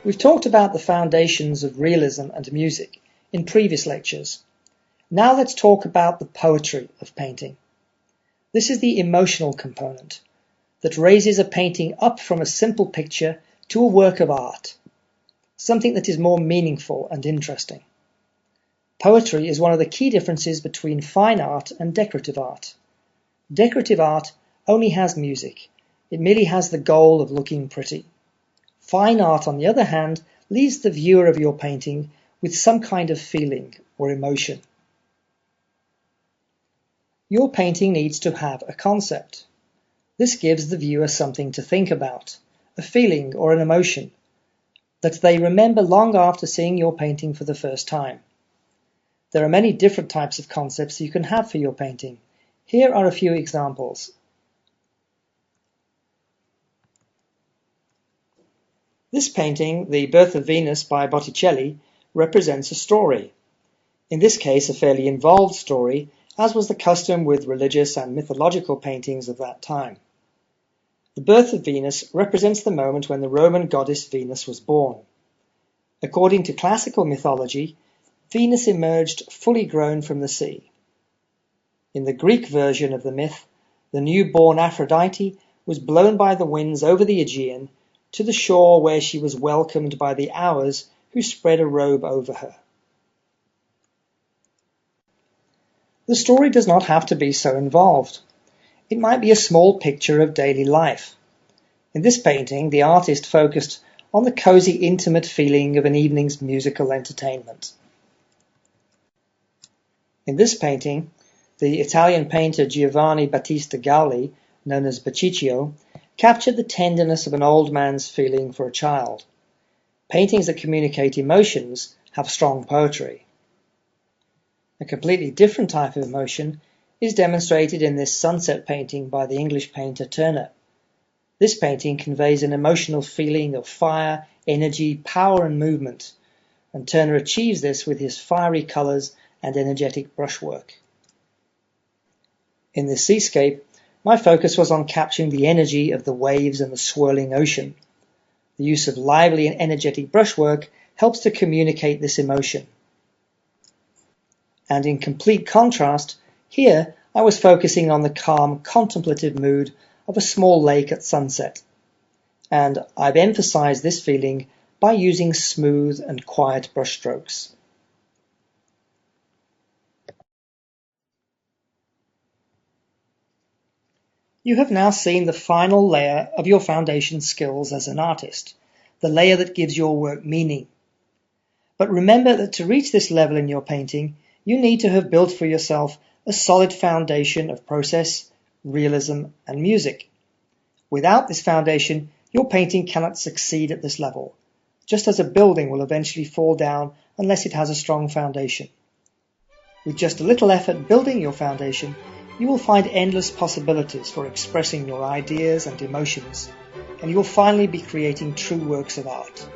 We've talked about the foundations of realism and music in previous lectures. Now let's talk about the poetry of painting. This is the emotional component that raises a painting up from a simple picture to a work of art, something that is more meaningful and interesting. Poetry is one of the key differences between fine art and decorative art. Decorative art only has music. It merely has the goal of looking pretty. Fine art, on the other hand, leaves the viewer of your painting with some kind of feeling or emotion. Your painting needs to have a concept. This gives the viewer something to think about, a feeling or an emotion that they remember long after seeing your painting for the first time. There are many different types of concepts you can have for your painting. Here are a few examples. This painting, The Birth of Venus by Botticelli, represents a story. In this case, a fairly involved story, as was the custom with religious and mythological paintings of that time. The birth of Venus represents the moment when the Roman goddess Venus was born. According to classical mythology, Venus emerged fully grown from the sea. In the Greek version of the myth, the newborn Aphrodite was blown by the winds over the Aegean to the shore, where she was welcomed by the Hours, who spread a robe over her. The story does not have to be so involved. It might be a small picture of daily life. In this painting, the artist focused on the cozy, intimate feeling of an evening's musical entertainment. In this painting, the Italian painter Giovanni Battista Gauli, known as Bocciccio, captured the tenderness of an old man's feeling for a child. Paintings that communicate emotions have strong poetry. A completely different type of emotion is demonstrated in this sunset painting by the English painter Turner. This painting conveys an emotional feeling of fire, energy, power and movement, and Turner achieves this with his fiery colours and energetic brushwork. In this seascape, my focus was on capturing the energy of the waves and the swirling ocean. The use of lively and energetic brushwork helps to communicate this emotion. And in complete contrast, here I was focusing on the calm, contemplative mood of a small lake at sunset. And I've emphasized this feeling by using smooth and quiet brushstrokes. You have now seen the final layer of your foundation skills as an artist, the layer that gives your work meaning. But remember that to reach this level in your painting, you need to have built for yourself a solid foundation of process, realism, and music. Without this foundation, your painting cannot succeed at this level, just as a building will eventually fall down unless it has a strong foundation. With just a little effort building your foundation, you will find endless possibilities for expressing your ideas and emotions, and you will finally be creating true works of art.